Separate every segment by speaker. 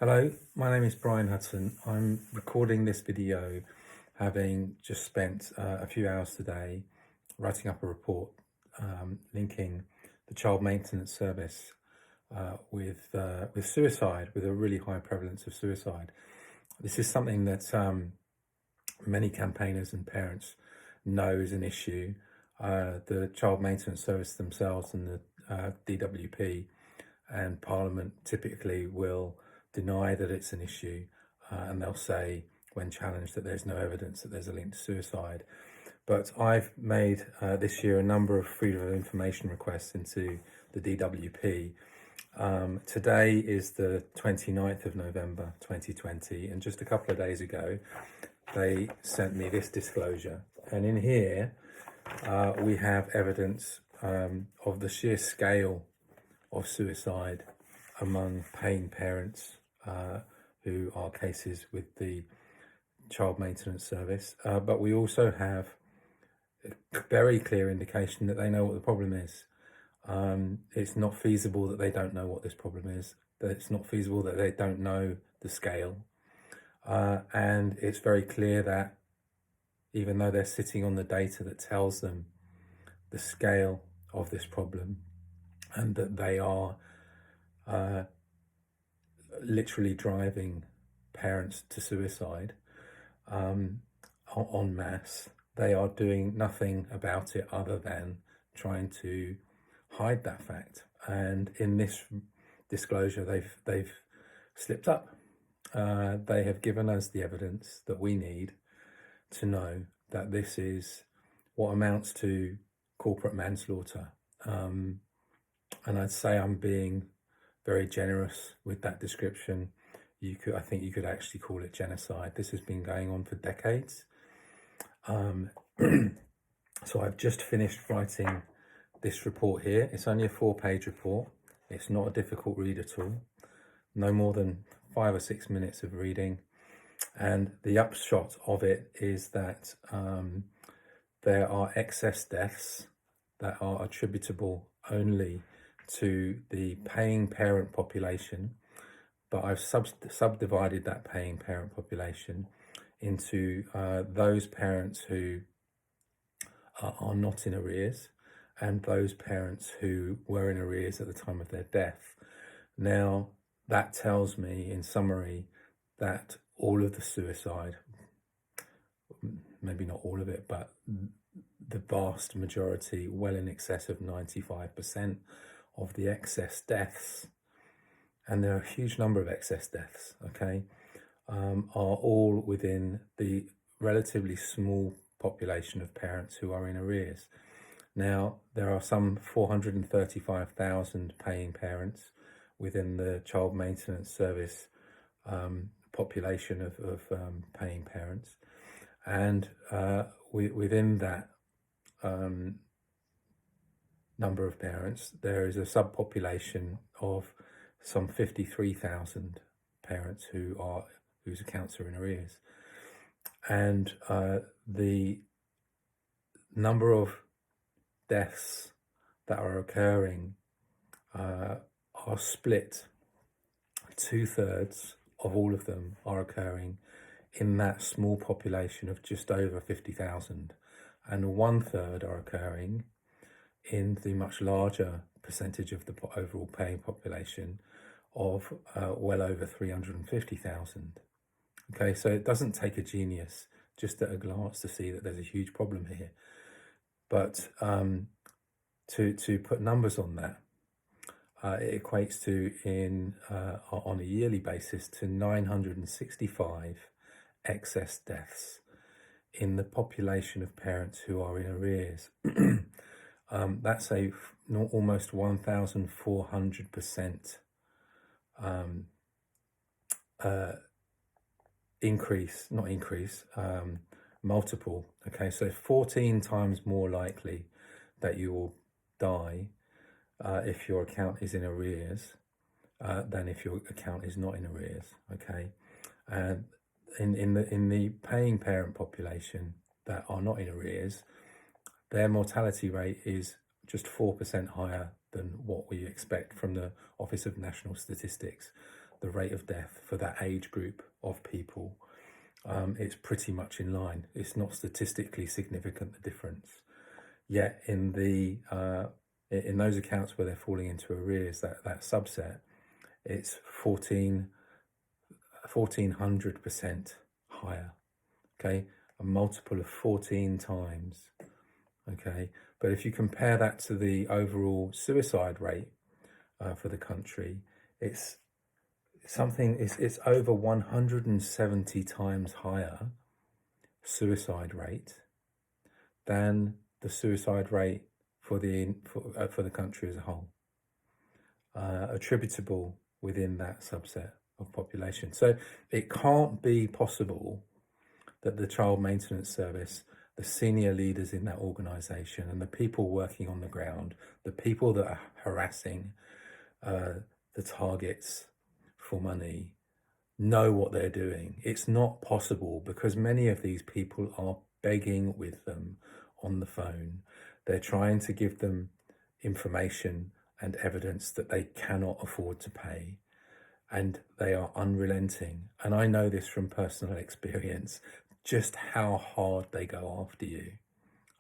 Speaker 1: Hello, my name is Brian Hudson. I'm recording this video having just spent a few hours today writing up a report linking the child maintenance service with suicide, with a really high prevalence of suicide. This is something that many campaigners and parents know is an issue. The child maintenance service themselves and the DWP and Parliament typically will deny that it's an issue, and they'll say when challenged that there's no evidence that there's a link to suicide. But I've made this year a number of freedom of information requests into the DWP. Today is the 29th of November 2020, and just a couple of days ago they sent me this disclosure, and in here we have evidence of the sheer scale of suicide among paying parents who are cases with the child maintenance service, but we also have a very clear indication that they know what the problem is. It's not feasible that they don't know what this problem is, that it's not feasible that they don't know the scale, and it's very clear that even though they're sitting on the data that tells them the scale of this problem, and that they are literally driving parents to suicide en masse, they are doing nothing about it other than trying to hide that fact. And in this disclosure, they've slipped up. They have given us the evidence that we need to know that this is what amounts to corporate manslaughter. And I'd say I'm being very generous with that description. I think you could actually call it genocide. This has been going on for decades. So I've just finished writing this report here. It's only a 4-page report. It's not a difficult read at all. No more than 5 or 6 minutes of reading. And the upshot of it is that there are excess deaths that are attributable only to the paying parent population, but I've subdivided that paying parent population into those parents who are not in arrears and those parents who were in arrears at the time of their death. Now, that tells me, in summary, that all of the suicide, maybe not all of it, but the vast majority, well in excess of 95% of the excess deaths, and there are a huge number of excess deaths, okay, are all within the relatively small population of parents who are in arrears. Now, there are some 435,000 paying parents within the child maintenance service population of paying parents, and within that number of parents, there is a subpopulation of some 53,000 parents whose accounts are in arrears, and the number of deaths that are occurring are split. 2/3 of all of them are occurring in that small population of just over 50,000, and 1/3 are occurring in the much larger percentage of the overall paying population of well over 350,000. Okay, so it doesn't take a genius just at a glance to see that there's a huge problem here. But to put numbers on that, it equates to, on a yearly basis, to 965 excess deaths in the population of parents who are in arrears. That's almost 1,400% multiple. Okay, so 14 times more likely that you will die if your account is in arrears than if your account is not in arrears. Okay, and in the paying parent population that are not in arrears, their mortality rate is just 4% higher than what we expect from the Office of National Statistics. the rate of death for that age group of people, it's pretty much in line. It's not statistically significant, the difference. Yet in those accounts where they're falling into arrears, that subset, it's 1400% higher. Okay, a multiple of 14 times. Okay, but if you compare that to the overall suicide rate for the country, it's over 170 times higher suicide rate than the suicide rate for the country as a whole, attributable within that subset of population. So it can't be possible that the Child Maintenance Service, the senior leaders in that organisation and the people working on the ground, the people that are harassing the targets for money, know what they're doing. It's not possible, because many of these people are begging with them on the phone. They're trying to give them information and evidence that they cannot afford to pay, and they are unrelenting. And I know this from personal experience, just how hard they go after you.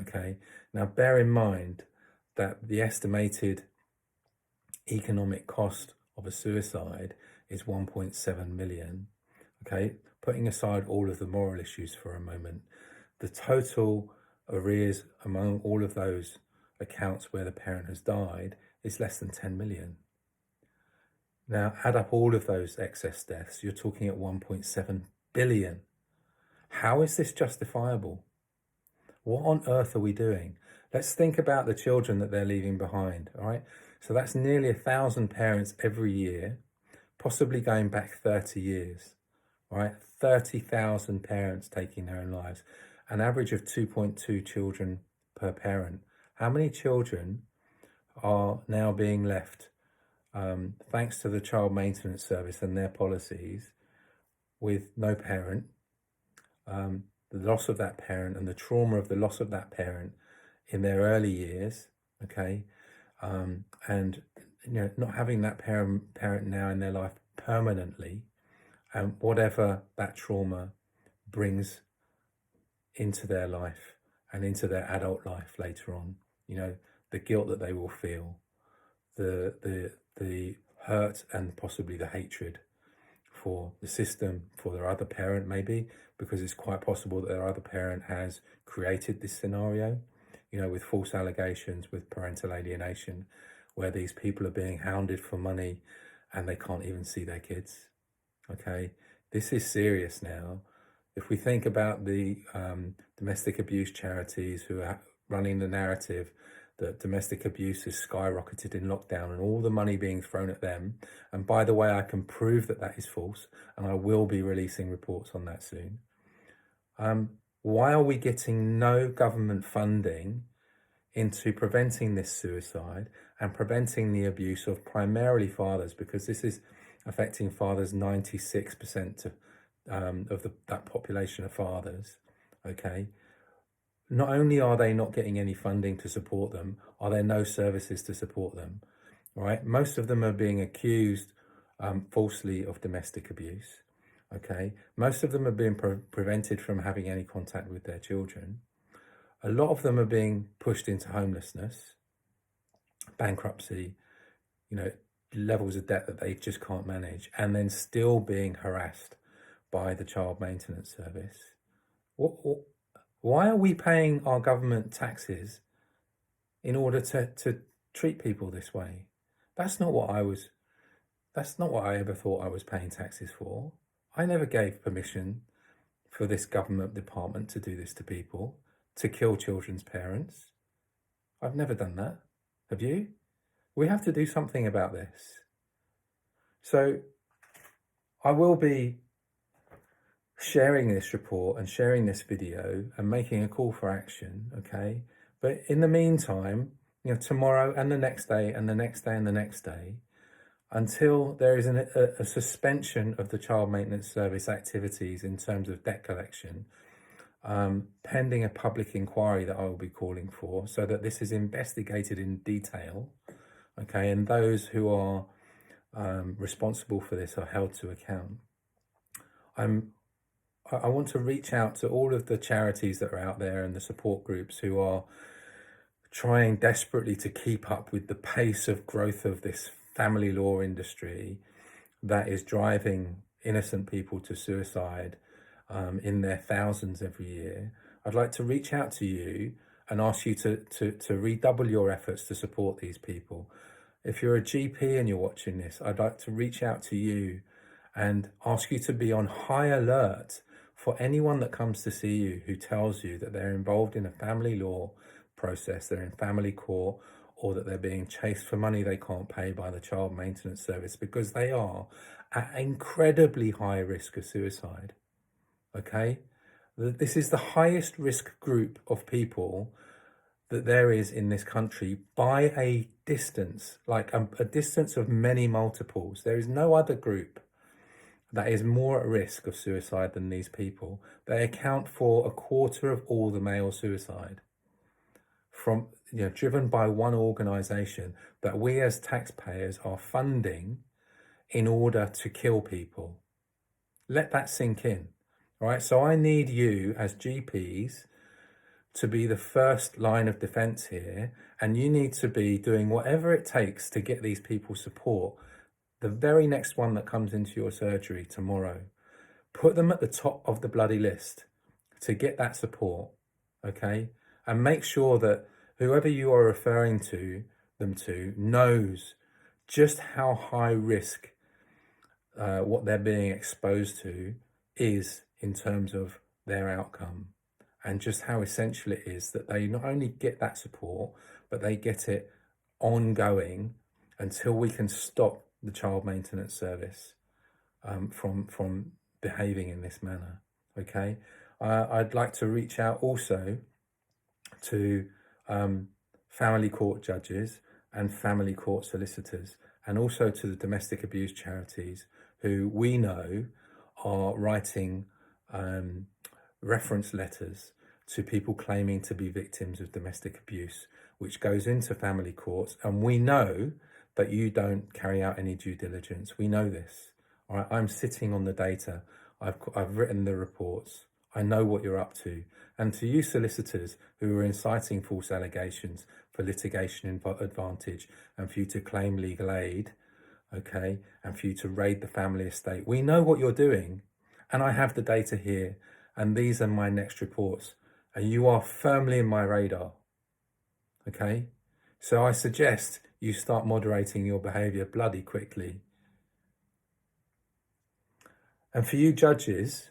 Speaker 1: Okay, now bear in mind that the estimated economic cost of a suicide is 1.7 million. Okay, putting aside all of the moral issues for a moment, the total arrears among all of those accounts where the parent has died is less than 10 million. Now add up all of those excess deaths, you're talking at 1.7 billion. How is this justifiable? What on earth are we doing? Let's think about the children that they're leaving behind, all right? So that's nearly 1,000 parents every year, possibly going back 30 years, all right? 30,000 parents taking their own lives, an average of 2.2 children per parent. How many children are now being left, thanks to the Child Maintenance Service and their policies, with no parent, the loss of that parent and the trauma of the loss of that parent in their early years, okay, and not having that parent now in their life permanently, and whatever that trauma brings into their life and into their adult life later on, the guilt that they will feel, the hurt and possibly the hatred for the system, for their other parent maybe, because it's quite possible that their other parent has created this scenario, with false allegations, with parental alienation, where these people are being hounded for money and they can't even see their kids. Okay, this is serious now. If we think about the domestic abuse charities who are running the narrative that domestic abuse has skyrocketed in lockdown and all the money being thrown at them, and by the way, I can prove that is false, and I will be releasing reports on that soon. Why are we getting no government funding into preventing this suicide and preventing the abuse of primarily fathers? Because this is affecting fathers, 96% of that population of fathers, okay? Not only are they not getting any funding to support them, are there no services to support them, right? Most of them are being accused falsely of domestic abuse, okay? Most of them are being prevented from having any contact with their children. A lot of them are being pushed into homelessness, bankruptcy, levels of debt that they just can't manage, and then still being harassed by the Child Maintenance Service. Why are we paying our government taxes in order to treat people this way? That's not what I ever thought I was paying taxes for. I never gave permission for this government department to do this to people, to kill children's parents. I've never done that. Have you? We have to do something about this. So I will be sharing this report and sharing this video and making a call for action, okay? But in the meantime, tomorrow and the next day and the next day and the next day, until there is a suspension of the Child Maintenance Service activities in terms of debt collection, pending a public inquiry that I will be calling for, so that this is investigated in detail, okay? And those who are responsible for this are held to account. I want to reach out to all of the charities that are out there and the support groups who are trying desperately to keep up with the pace of growth of this family law industry that is driving innocent people to suicide in their thousands every year. I'd like to reach out to you and ask you to redouble your efforts to support these people. If you're a GP and you're watching this, I'd like to reach out to you and ask you to be on high alert for anyone that comes to see you who tells you that they're involved in a family law process, they're in family court, or that they're being chased for money they can't pay by the child maintenance service, because they are at incredibly high risk of suicide. Okay? This is the highest risk group of people that there is in this country by a distance, like a distance of many multiples. There is no other group that is more at risk of suicide than these people. They account for a quarter of all the male suicide, from driven by one organization that we as taxpayers are funding in order to kill people. Let that sink in. All right, so I need you as GPs to be the first line of defense here, and you need to be doing whatever it takes to get these people support. The very next one that comes into your surgery tomorrow, put them at the top of the bloody list to get that support, okay? And make sure that whoever you are referring them to knows just how high risk what they're being exposed to is in terms of their outcome, and just how essential it is that they not only get that support, but they get it ongoing until we can stop the child maintenance service from behaving in this manner. Okay, I'd like to reach out also to family court judges and family court solicitors, and also to the domestic abuse charities who we know are writing reference letters to people claiming to be victims of domestic abuse, which goes into family courts. And we know that you don't carry out any due diligence. We know this. All right, I'm sitting on the data. I've written the reports. I know what you're up to. And to you solicitors who are inciting false allegations for litigation advantage and for you to claim legal aid, okay, and for you to raid the family estate, we know what you're doing. And I have the data here, and these are my next reports, and you are firmly in my radar, okay? So I suggest you start moderating your behaviour bloody quickly. And for you judges,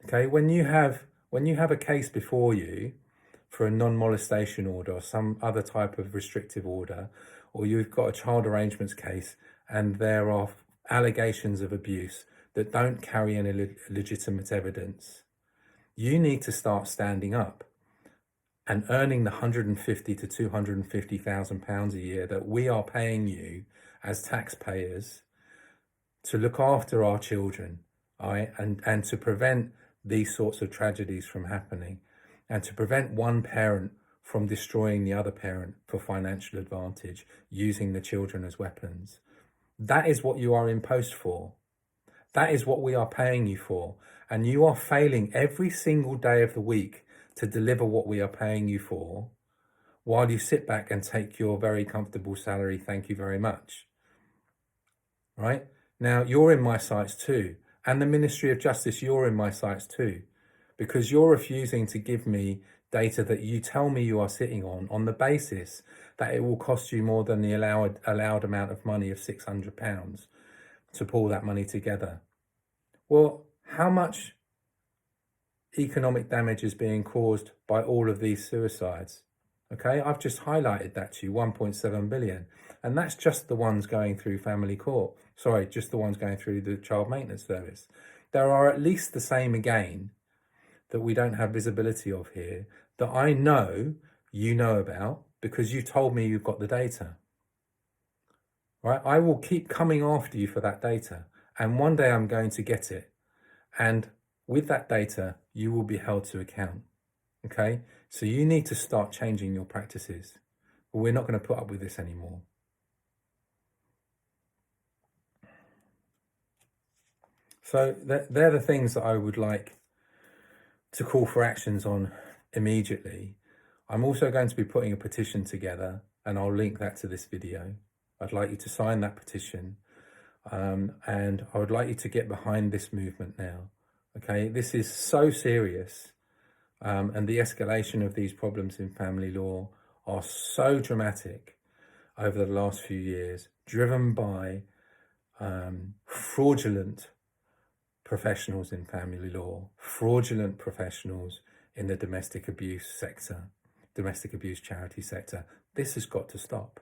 Speaker 1: okay, when you have a case before you for a non-molestation order or some other type of restrictive order, or you've got a child arrangements case and there are allegations of abuse that don't carry any legitimate evidence, you need to start standing up and earning the £150,000 to £250,000 a year that we are paying you as taxpayers to look after our children, right? And to prevent these sorts of tragedies from happening, and to prevent one parent from destroying the other parent for financial advantage, using the children as weapons. That is what you are in post for. That is what we are paying you for. And you are failing every single day of the week to deliver what we are paying you for, while you sit back and take your very comfortable salary. Thank you very much. Right? Now, you're in my sights too. And the Ministry of Justice, you're in my sights too. Because you're refusing to give me data that you tell me you are sitting on the basis that it will cost you more than the allowed amount of money of £600 to pull that money together. Well, how much economic damage is being caused by all of these suicides? Okay, I've just highlighted that to you, 1.7 billion. And that's just the ones going through family court. Sorry, just the ones going through the child maintenance service. There are at least the same again that we don't have visibility of here, that I know you know about because you told me you've got the data. Right? I will keep coming after you for that data, and one day I'm going to get it. And with that data, you will be held to account. Okay? So you need to start changing your practices. We're not going to put up with this anymore. So they're the things that I would like to call for actions on immediately. I'm also going to be putting a petition together, and I'll link that to this video. I'd like you to sign that petition, and I would like you to get behind this movement now. Okay, this is so serious, and the escalation of these problems in family law are so dramatic over the last few years, driven by fraudulent professionals in family law, fraudulent professionals in the domestic abuse sector, domestic abuse charity sector. This has got to stop.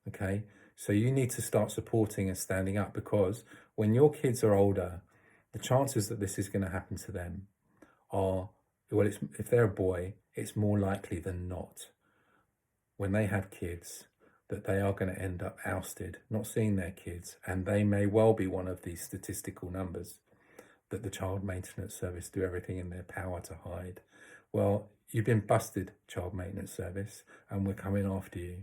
Speaker 1: Okay, so you need to start supporting and standing up, because when your kids are older, the chances that this is going to happen to them are, well, if they're a boy, it's more likely than not, when they have kids, that they are going to end up ousted, not seeing their kids, and they may well be one of these statistical numbers that the Child Maintenance Service do everything in their power to hide. Well, you've been busted, Child Maintenance Service, and we're coming after you.